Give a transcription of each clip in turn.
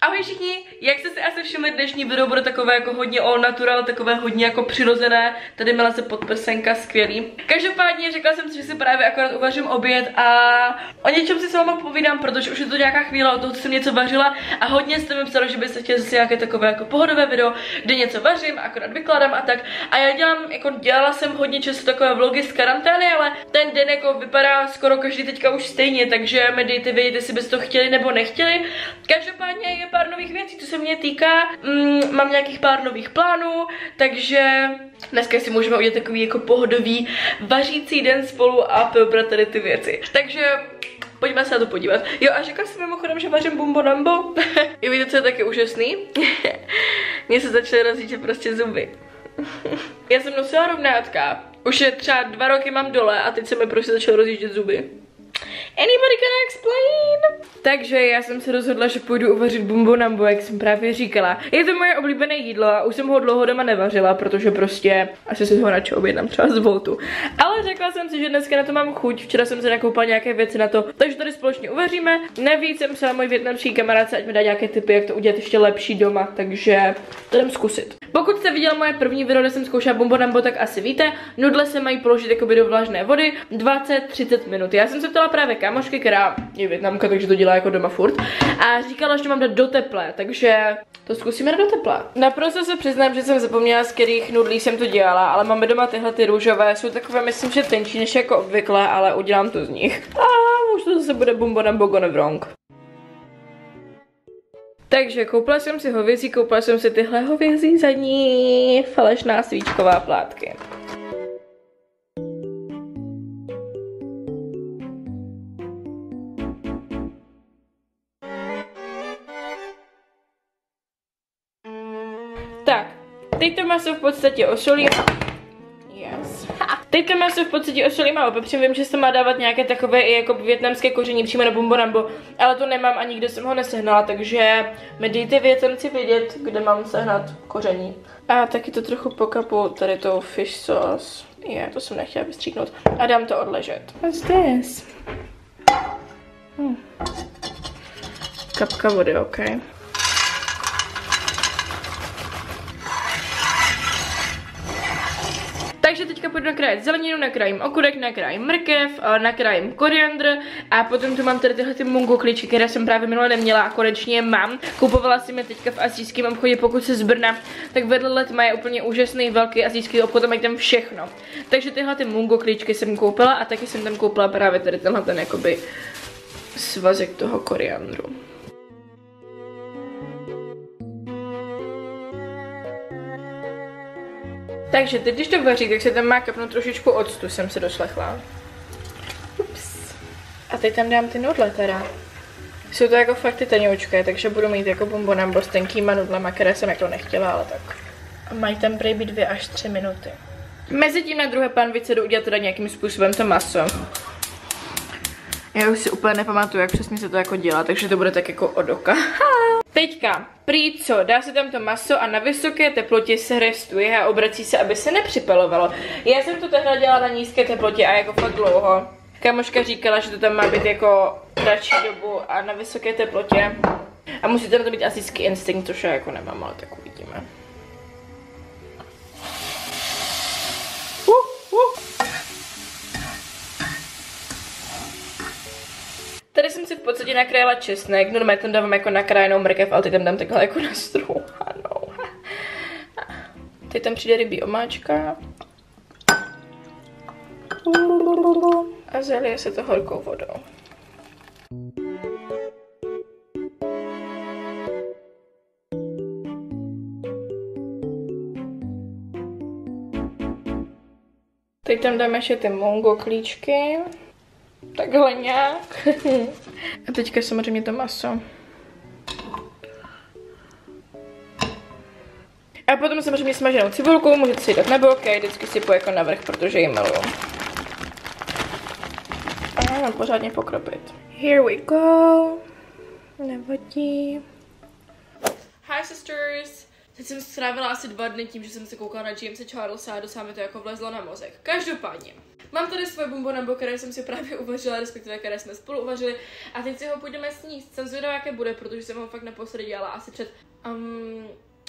Ahoj všichni, jak jste si asi všimli, dnešní video bude takové jako hodně all natural, takové hodně jako přirozené, tady měla se podprsenka, skvělý. Každopádně řekla jsem si, že si právě akorát uvařím oběd a o něčem si s váma povídám, protože už je to nějaká chvíle od toho, co jsem něco vařila a hodně jste mi psali, že byste chtěli zase nějaké takové jako pohodové video, kde něco vařím, akorát vykládám a tak. A já dělala jsem hodně často takové vlogy z karantény, ale ten den jako vypadá skoro každý teďka už stejně, takže mi dejte vědět, jestli byste to chtěli nebo nechtěli. Každopádně je pár nových věcí, co se mě týká, mám nějakých pár nových plánů, takže dneska si můžeme udělat takový jako pohodový vařící den spolu a probrat tady ty věci. Takže pojďme se na to podívat. Jo, a řekla jsem mimochodem, že vařím Bumbo Nambo. Jo, víte, co je taky úžasný? Mně se začaly rozjíždět prostě zuby. Já jsem nosila rovnátka, už je třeba 2 roky mám dole a teď se mi prostě začaly rozjíždět zuby. Anybody can explain? Takže já jsem se rozhodla, že půjdu uvařit Bumbo Nambo, jak jsem právě říkala. Je to moje oblíbené jídlo a už jsem ho dlouho doma nevařila, protože prostě asi si ho radši objednám třeba z Voltu. Ale řekla jsem si, že dneska na to mám chuť, včera jsem se nakoupila nějaké věci na to, takže tady společně uvaříme. Navíc jsem psala můj vietnamský kamarádce, ať mi dá nějaké tipy, jak to udělat ještě lepší doma, takže to jdem zkusit. Pokud jste viděli moje první video, kde jsem zkoušela Bumbo Nambo, tak asi víte, nudle se mají položit jakoby do vlažné vody 20-30 minut. Já jsem se ptala právě kámošky, která je Vietnamka, takže to dělá jako doma furt, a říkala, že mám dát do teplé, takže to zkusíme do teplé. Naprosto se přiznám, že jsem zapomněla, z kterých nudlí jsem to dělala, ale máme doma tyhle ty růžové, jsou takové, myslím, že tenčí než jako obvykle, ale udělám to z nich. A už to zase bude Bumbo Nambo gone wrong. Takže koupila jsem si hovězí, koupila jsem si tyhle hovězí zadní falešná svíčková plátky. Tak, teď to maso v podstatě osolím. Yes. Teď to maso v podstatě osolím a opepřím. Vím, že se má dávat nějaké takové i jako vietnamské koření přímo na Bumbo Nambo, ale to nemám a nikde jsem ho nesehnala, takže mi dejte Vietnamci vědět, kde mám sehnat koření. A taky to trochu pokapu tady tou fish sauce. To jsem nechtěla vystříknout. A dám to odležet. What's this? Kapka vody, ok. Takže teďka půjdu nakrájet zeleninu, nakrájím okurek, nakrájím mrkev, nakrájím koriandr a potom tu mám tady tyhle ty mungo klíčky, které jsem právě minule neměla a konečně mám. Kupovala jsem je teďka v asijském obchodě, pokud se z Brna, tak vedle Letma je úplně úžasný velký asijský obchod a mají tam všechno. Takže tyhle ty mungo klíčky jsem koupila a taky jsem tam koupila právě tady tenhle ten jakoby svazek toho koriandru. Takže teď, když to vaří, tak se tam má kapnout trošičku octu, jsem se doslechla. Ups. A teď tam dám ty nudle teda. Jsou to jako fakt ty tenoučké, takže budu mít jako Bumbo Nambo s tenkýma nudlema, které jsem jako nechtěla, ale tak. A mají tam prý být 2 až 3 minuty. Mezitím na druhé pánvice jdu udělat teda nějakým způsobem to maso. Já už si úplně nepamatuju, jak přesně se to jako dělá, takže to bude tak jako od oka. Teďka, prý co, dá se tam to maso a na vysoké teplotě se restuje a obrací se, aby se nepřipalovalo. Já jsem to tehdy dělala na nízké teplotě a jako fakt dlouho. Kamoška říkala, že to tam má být jako kratší dobu a na vysoké teplotě. A musíte na to mít asijský instinkt, což já jako nemám, ale tak uvidíme. Tady jsem si v podstatě nakrájela česnek, normálně tam dávám jako nakrájenou mrkev, ale teď tam dám takhle jako nastruhanou. Teď tam přijde rybí omáčka. A zalije se to horkou vodou. Teď tam dáme ještě ty mungo klíčky. Takhle nějak. A teďka samozřejmě to maso. A potom samozřejmě smaženou cibulku, můžete si dát na boky, vždycky si jako navrch, protože ji miluju. A mám pořádně pokropit. Here we go. Nevadí. Hi sisters. Teď jsem strávila asi 2 dny tím, že jsem se koukala na Jamese Charlesa a dosáhne to jako vlezlo na mozek. Každopádně. Mám tady svoje bombonambo, které jsem si právě uvařila, respektive které jsme spolu uvařili a teď si ho půjdeme sníst. Jsem zvědavá, jaké bude, protože jsem ho fakt naposledy dělala asi před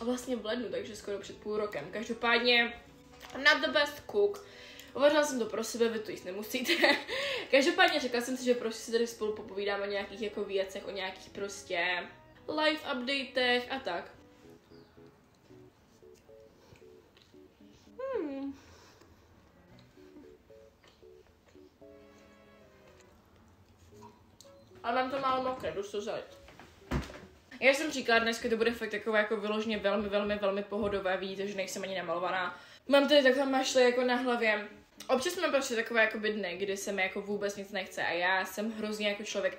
vlastně v lednu, takže skoro před půl rokem. Každopádně not the best cook. Uvařila jsem to pro sebe, vy to jíst nemusíte. Každopádně řekla jsem si, že prostě si tady spolu popovídáme o nějakých jako věcech, o nějakých prostě live updatech a tak. Ale mám to málo mokré, jdu to zalit. Já jsem říkala, dneska to bude fakt takové jako vyloženě velmi pohodové, vidíte, že nejsem ani namalovaná. Mám tady takhle mašle jako na hlavě. Občas mám prostě takové jako dny, kdy se mi jako vůbec nic nechce a já jsem hrozně jako člověk,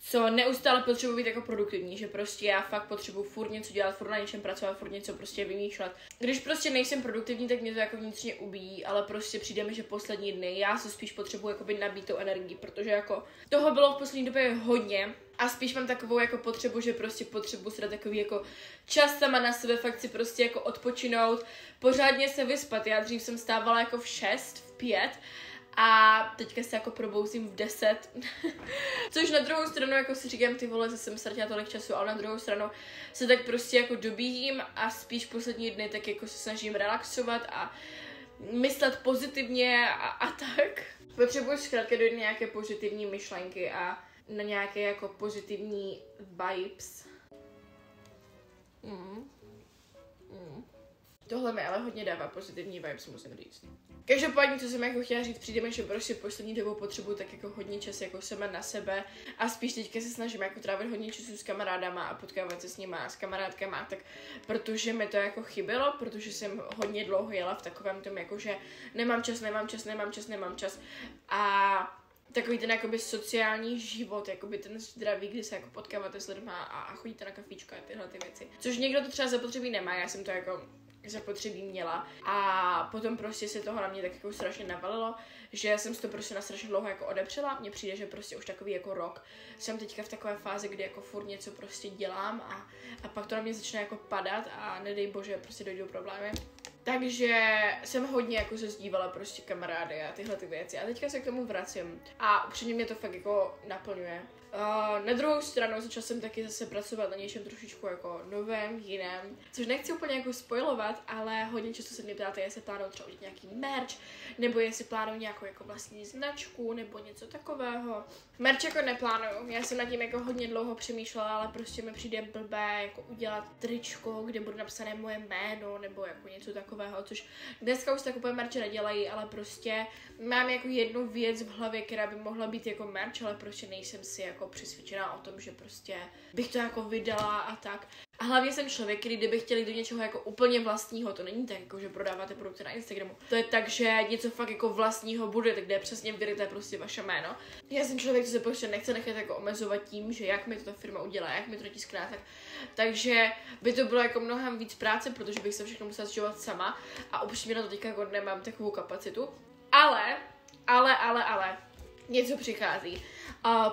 co neustále potřebuji být jako produktivní, že prostě já fakt potřebuji furt něco dělat, furt na něčem pracovat, furt něco prostě vymýšlet. Když prostě nejsem produktivní, tak mě to jako vnitřně ubíjí, ale prostě přijde mi, že poslední dny já se spíš potřebuji jakoby nabít tou energii, protože jako toho bylo v poslední době hodně a spíš mám takovou jako potřebu, že prostě potřebuji si dát takový jako čas sama na sebe, fakt si prostě jako odpočinout, pořádně se vyspat. Já dřív jsem stávala jako v 6, v 5 a teďka se jako probouzím v 10. Což na druhou stranu jako si říkám, ty vole, jsem ztratila tolik času, ale na druhou stranu se tak prostě jako dobíjím a spíš poslední dny tak jako se snažím relaxovat a myslet pozitivně a tak. Potřebuji zkrátka dojít nějaké pozitivní myšlenky a na nějaké jako pozitivní vibes. Tohle mi ale hodně dává pozitivní vibes, musím říct. Každopádně, co jsem jako chtěla říct, přijde mi, že prostě poslední dobou potřebuji tak jako hodně čas jako sama na sebe a spíš teďka se snažím jako trávit hodně času s kamarádama a potkávat se s nima a s kamarádkama, tak protože mi to jako chybělo, protože jsem hodně dlouho jela v takovém tom jako, že nemám čas a takový ten jakoby sociální život, jakoby ten zdravý, kdy se jako potkáváte s lidma a chodíte na kafíčka a tyhle ty věci. Což někdo to třeba zapotřebí nemá, já jsem to jako zapotřebí měla a potom prostě se toho na mě tak jako strašně navalilo, že jsem si to prostě na strašně dlouho jako odepřela. Mně přijde, že prostě už takový jako rok jsem teďka v takové fázi, kdy jako furt něco prostě dělám a pak to na mě začne jako padat a nedej bože prostě dojdou problémy. Takže jsem hodně jako se zdívala prostě kamarády a tyhle ty věci a teďka se k tomu vracím a upřímně mě to fakt jako naplňuje. Na druhou stranu začala jsem taky zase pracovat na něčem trošičku jako novém, jiném, což nechci úplně jako spoilovat, ale hodně často se mě ptáte, jestli plánuju třeba udělat nějaký merch, nebo jestli plánuju nějakou jako vlastní značku, nebo něco takového. Merch jako neplánuju, já jsem nad tím jako hodně dlouho přemýšlela, ale prostě mi přijde blbé jako udělat tričko, kde bude napsané moje jméno, nebo jako něco takového, což dneska už takové merče nedělají, ale prostě mám jako jednu věc v hlavě, která by mohla být jako merch, ale prostě nejsem si jako přesvědčená o tom, že prostě bych to jako vydala a tak. A hlavně jsem člověk, který kdyby chtěli do něčeho jako úplně vlastního, to není tak, jako že prodáváte produkty na Instagramu. To je tak, že něco fakt jako vlastního bude, tak kde je přesně vyryté prostě vaše jméno. Já jsem člověk, co se prostě nechce nechat jako omezovat tím, že jak mi to ta firma udělá, jak mi to tiskne, tak. Takže by to bylo jako mnohem víc práce, protože bych se všechno musela zžívat sama a upřímně na to teďka jako nemám takovou kapacitu. Ale něco přichází.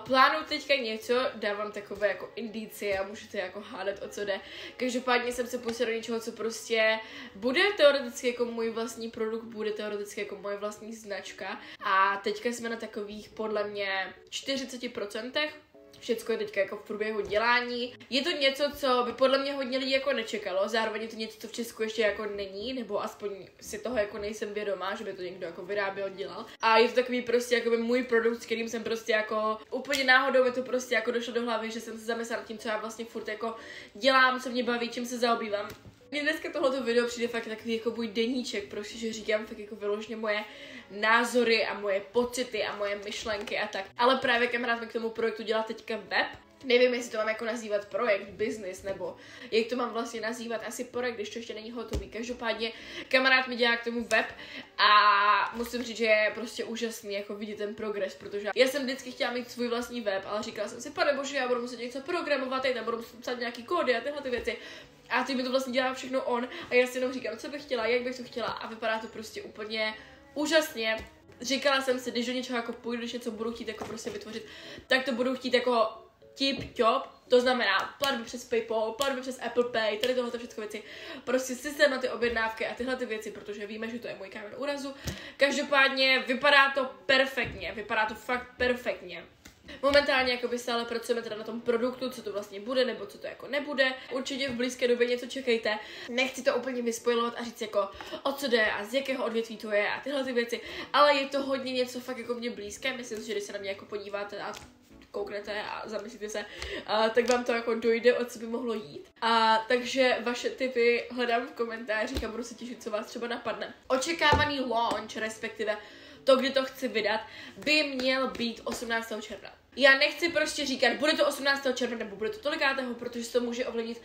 Plánuju teďka něco, dávám takové jako indicie a můžete jako hádat, o co jde. Každopádně jsem se pustila do něčeho, co prostě bude teoreticky jako můj vlastní produkt, bude teoreticky jako moje vlastní značka. A teďka jsme na takových podle mě 40%. Všecko je teďka jako v průběhu dělání. Je to něco, co by podle mě hodně lidí jako nečekalo, zároveň je to něco, co v Česku ještě jako není, nebo aspoň si toho jako nejsem vědomá, že by to někdo jako vyráběl, dělal. A je to takový prostě jako by můj produkt, s kterým jsem prostě jako úplně náhodou mi to prostě jako došlo do hlavy, že jsem se zamyslela tím, co já vlastně furt jako dělám, co mě baví, čím se zaobývám. Mně dneska tohleto video přijde fakt takový jako můj deníček, prostě, že říkám fakt jako vyloženě moje názory a moje pocity a moje myšlenky a tak. Ale právě kamarád mi k tomu projektu dělá teďka web. Nevím, jestli to mám jako nazývat projekt, business, nebo jak to mám vlastně nazývat, asi projekt, když to ještě není hotový. Každopádně kamarád mi dělá k tomu web a musím říct, že je prostě úžasný jako vidět ten progres, protože já jsem vždycky chtěla mít svůj vlastní web, ale říkala jsem si, pane bože, já budu muset něco programovat, tam budu muset psát nějaký kódy a tyhle ty věci. A ty mi to vlastně dělá všechno on a já si jenom říkám, co bych chtěla, jak bych to chtěla a vypadá to prostě úplně úžasně. Říkala jsem si, když do něčeho jako půjdu, když něco budu chtít jako prostě vytvořit, tak to budu chtít jako tip-top. To znamená platby přes PayPal, platby přes Apple Pay, tady tohle všechno věci. Prostě systém na ty objednávky a tyhle ty věci, protože víme, že to je můj kámen úrazu. Každopádně vypadá to perfektně, vypadá to fakt perfektně. Momentálně jakoby stále pracujeme teda na tom produktu, co to vlastně bude, nebo co to jako nebude. Určitě v blízké době něco čekejte. Nechci to úplně vyspojovat a říct jako o co jde a z jakého odvětví to je a tyhle ty věci, ale je to hodně něco fakt jako mě blízké. Myslím si, že když se na mě jako podíváte a kouknete a zamyslíte se, tak vám to jako dojde, o co by mohlo jít. Takže vaše tipy hledám v komentářích a budu se těšit, co vás třeba napadne. Očekávaný launch, respektive to, kdy to chci vydat, by měl být 18. června. Já nechci prostě říkat, bude to 18. června nebo bude to tolikátého, protože se to může ovlivnit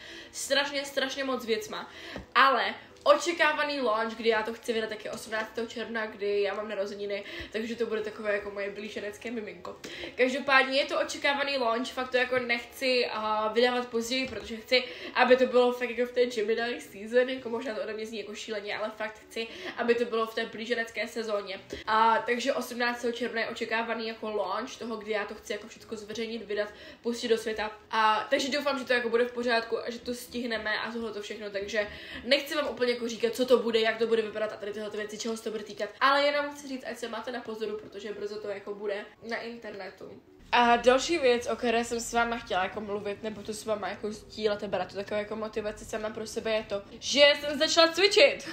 strašně moc věcma, ale očekávaný launch, kdy já to chci vydat, tak je 18. června, kdy já mám narozeniny, takže to bude takové jako moje blíženecké miminko. Každopádně je to očekávaný launch, fakt to jako nechci vydávat později, protože chci, aby to bylo fakt jako v té Gemini season, jako možná to ode mě zní jako šíleně, ale fakt chci, aby to bylo v té blíženecké sezóně. Takže 18. června je očekávaný jako launch toho, kdy já to chci jako všechno zveřejnit, vydat, pustit do světa. Takže doufám, že to jako bude v pořádku a že to stihneme a tohle to všechno, takže nechci vám úplně jako říkat, co to bude, jak to bude vypadat a tady tyhle věci, čeho se to bude týkat. Ale jenom chci říct, ať se máte na pozoru, protože brzo to jako bude na internetu. A další věc, o které jsem s váma chtěla jako mluvit, nebo to s váma jako sdílet a brát to takové jako motivace sama pro sebe je to, že jsem začala cvičit.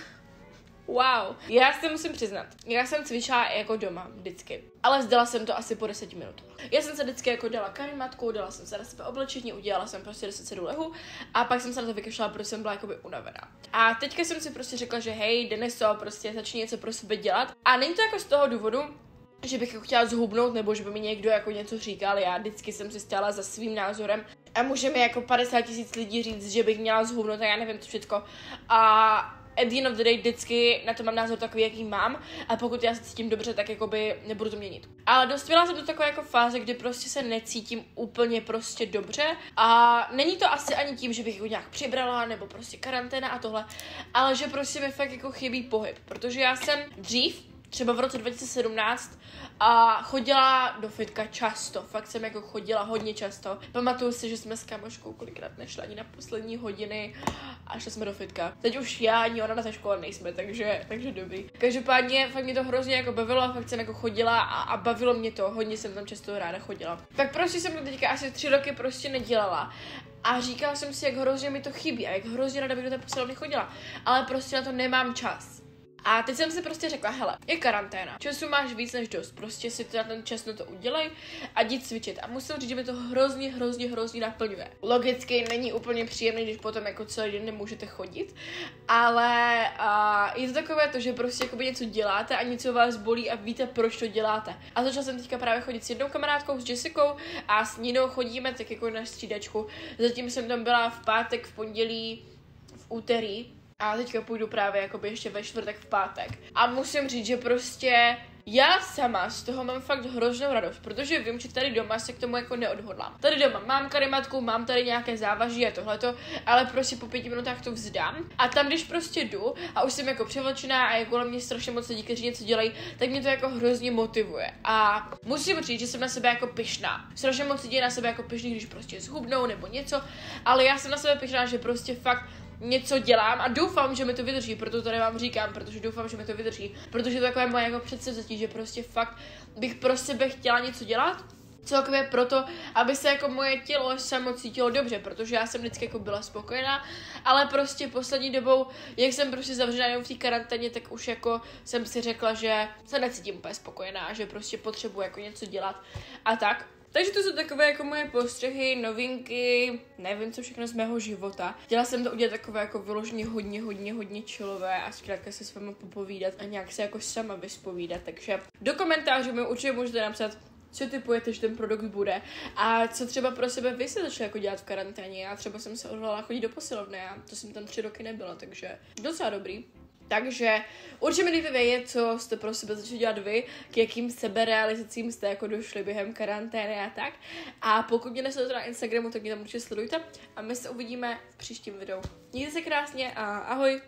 Wow. Já si musím přiznat, já jsem cvičila jako doma, vždycky. Ale vzdala jsem to asi po 10 minut. Já jsem se vždycky jako dala karimatku, dala jsem se na sebe oblečení, udělala jsem prostě 10 sedů lehu a pak jsem se na to vykašlala, protože jsem byla jakoby unavená. A teďka jsem si prostě řekla, že hej, Deniso, prostě začni něco pro sebe dělat. A není to jako z toho důvodu, že bych jako chtěla zhubnout, nebo že by mi někdo jako něco říkal, já vždycky jsem si stála za svým názorem a může mi jako 50 000 lidí říct, že bych měla zhubnout a já nevím co všechno. A at the end of the day vždycky na to mám názor takový, jaký mám a pokud já se cítím dobře, tak jakoby nebudu to měnit. Ale dospěla jsem do takové jako fáze, kdy prostě se necítím úplně prostě dobře a není to asi ani tím, že bych jako nějak přibrala nebo prostě karanténa a tohle, ale že prostě mi fakt jako chybí pohyb, protože já jsem dřív, třeba v roce 2017 a chodila do fitka často, fakt jsem jako chodila hodně často. Pamatuju si, že jsme s kamoškou kolikrát nešli ani na poslední hodiny a šli jsme do fitka. Teď už já ani ona na té škole nejsme, takže dobrý. Každopádně fakt mě to hrozně jako bavilo a fakt jsem jako chodila a bavilo mě to, hodně jsem tam často ráda chodila. Tak prostě jsem to teďka asi 3 roky prostě nedělala. A říkala jsem si, jak hrozně mi to chybí a jak hrozně ráda bych do té posilovny chodila, ale prostě na to nemám čas. A teď jsem si prostě řekla, hele, je karanténa, času máš víc než dost, prostě si na ten čas na to udělej a jdi cvičit. A musím říct, že mi to hrozně naplňuje. Logicky není úplně příjemný, když potom jako celý den nemůžete chodit, ale je to takové to, že prostě jakoby něco děláte a něco vás bolí a víte, proč to děláte. A začala jsem teďka právě chodit s jednou kamarádkou, s Jessicou a s Ninou chodíme tak jako na střídačku. Zatím jsem tam byla v pátek, v pondělí, v úterý. A teďka půjdu právě jakoby ještě ve čtvrtek v pátek. A musím říct, že prostě já sama z toho mám fakt hroznou radost, protože vím, že tady doma se k tomu jako neodhodlám. Tady doma mám karimatku, mám tady nějaké závaží a tohleto, ale prostě po 5 minutách to vzdám. A tam, když prostě jdu a už jsem jako převlečená a je kolem mě strašně moc lidí, kteří něco dělají, tak mě to jako hrozně motivuje. A musím říct, že jsem na sebe jako pyšná. Strašně moc lidí je na sebe jako pyšný, když prostě zhubnou nebo něco, ale já jsem na sebe pyšná, že prostě fakt něco dělám a doufám, že mi to vydrží, proto tady vám říkám, protože doufám, že mi to vydrží, protože to je takové moje jako předsevzetí, že prostě fakt bych pro sebe chtěla něco dělat, celkově proto, aby se jako moje tělo samo cítilo dobře, protože já jsem vždycky jako byla spokojená, ale prostě poslední dobou, jak jsem prostě zavřená jenom v té karanténě, tak už jako jsem si řekla, že se necítím úplně spokojená, že prostě potřebuji jako něco dělat a tak. Takže to jsou takové jako moje postřehy, novinky, nevím co všechno z mého života. Chtěla jsem to udělat takové jako vyloženě hodně chillové a zkrátka se s vámi popovídat a nějak se jako sama vyspovídat, takže do komentářů mi určitě můžete napsat, co typujete, že ten produkt bude a co třeba pro sebe vy se začali jako dělat v karanténě. Já třeba jsem se odhodlala chodit do posilovny a to jsem tam 3 roky nebyla, takže docela dobrý. Takže určitě mi dejte vědět, co jste pro sebe začali dělat vy, k jakým seberealizacím jste jako došli během karantény a tak. A pokud mě nesledujete na Instagramu, tak mě tam určitě sledujte a my se uvidíme v příštím videu. Mějte se krásně a ahoj!